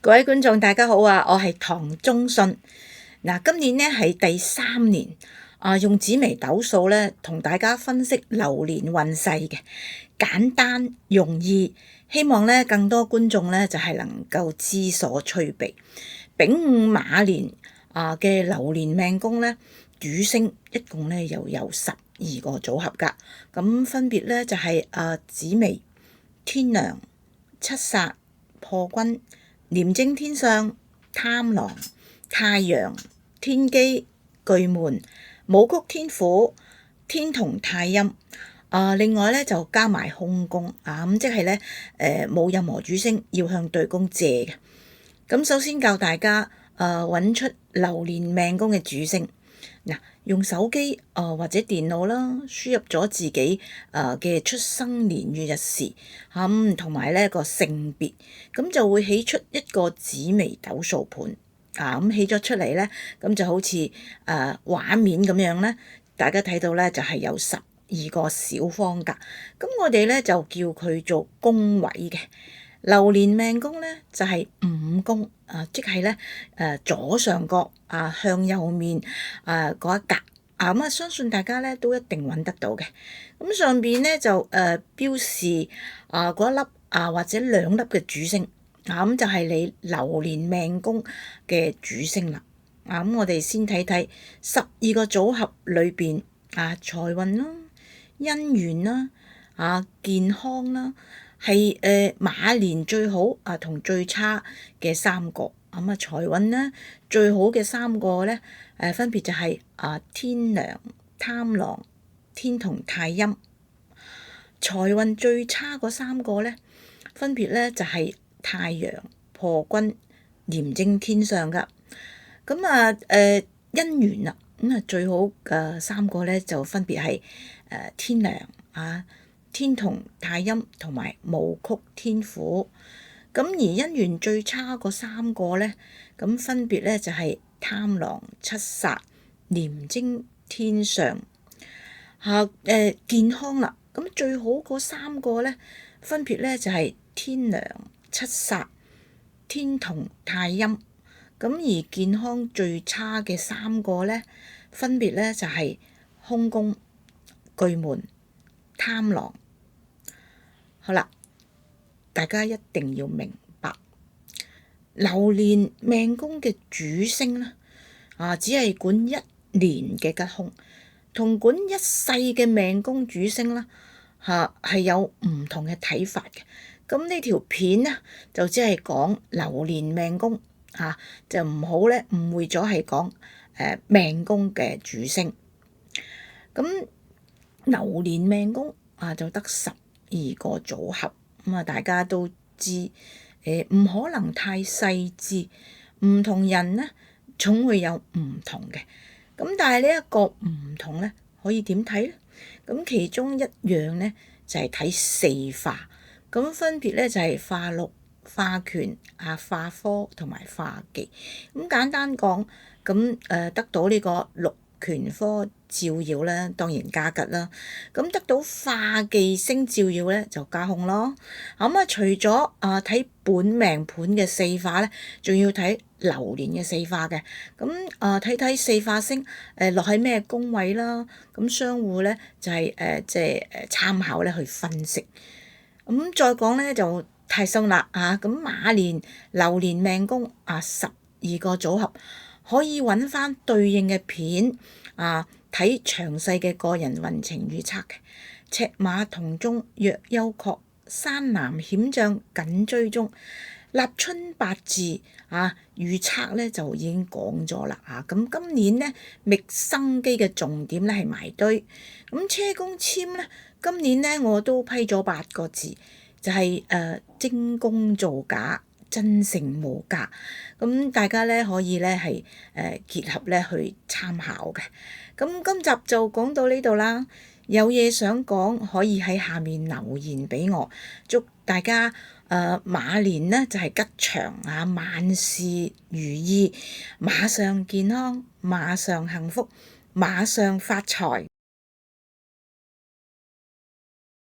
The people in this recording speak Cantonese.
各位觀眾大家好啊，我係唐中信。今年呢係第3年用紫微斗數咧同大家分析流年運勢嘅，簡單容易，希望咧更多觀眾咧就係能夠知所趨避。丙午馬年嘅流年命宮咧，主星一共咧又有12個組合噶，咁分別咧就係紫微、天梁、七煞、破軍、廉貞天相、貪狼、太陽、天機、巨門、武曲天府、天同太陰。另外咧就加埋空宮咁即係咧冇任何主星要向對宮借嘅。咁首先教大家揾出流年命宮嘅主星。用手機或者電腦啦，輸入咗自己嘅出生年月日時同埋呢個性別，咁就會起出一個紫微斗數盤咁起咗出嚟咧，咁就好似畫面咁樣咧，大家睇到咧就係有12個小方格，咁我哋咧就叫佢做宮位嘅。流年命宮咧就係午宮即係咧左上角向右面嗰一格咁相信大家咧都一定揾得到嘅。咁上邊咧就標示嗰一粒或者2粒嘅主星咁就係你流年命宮嘅主星啦。咁我哋先睇睇12個組合裏邊財運啦、姻緣啦、健康啦。係馬年最好同最差嘅3個財運咧最好嘅3個咧分別就係天梁、貪狼、天同太陰。財運最差嗰3個咧分別咧就係太陽、破軍、廉貞天相噶。咁姻緣啦，咁最好嘅3個咧就分別係天梁天同太陰同埋武曲天府。咁而姻緣最差嗰3個咧，咁分別咧就係貪狼、七煞、廉貞天相。健康啦，咁最好嗰3個咧，分別咧就係天梁、七煞、天同太陰。咁而健康最差嘅3個咧，分別咧就係空宮、巨門、貪狼。好啦，大家一定要明白，流年命宮嘅主星咧只係管1年嘅吉凶，同管一世嘅命宮主星啦係有唔同嘅睇法嘅。咁呢條片咧就只係講流年命宮就唔好咧誤會咗係講命宮嘅主星。咁流年命宮就得12個組合，咁大家都知唔可能太細緻，唔同人咧總會有唔同嘅。咁但係呢一個唔同咧可以點睇咧？咁其中一樣咧就係睇4化，咁分別咧就係化祿、化權、化科同埋化忌。咁簡單講，咁得到呢個祿權科照耀咧，當然加吉啦。咁得到化忌星照耀咧，就加凶咯。咁除咗睇本命盤嘅4化咧，仲要睇流年嘅4化嘅。咁睇睇4化星落喺咩宮位啦。咁相互咧就係即係參考咧去分析。咁再講咧就太深啦咁馬年流年命宮12個組合。可以揾翻對應嘅片睇詳細嘅個人運程預測嘅。赤馬同中若休確，山南險將緊追蹤。立春八字預測咧就已經講咗啦咁今年咧覓生機嘅重點咧係埋堆。咁車公簽咧今年咧我都批咗8個字，就係精工造假，真誠無價。咁大家咧可以咧係結合咧去參考嘅。咁今集就講到呢度啦。有嘢想講可以喺下面留言俾我。祝大家馬年呢就係吉祥萬事如意，馬上健康，馬上幸福，馬上發財。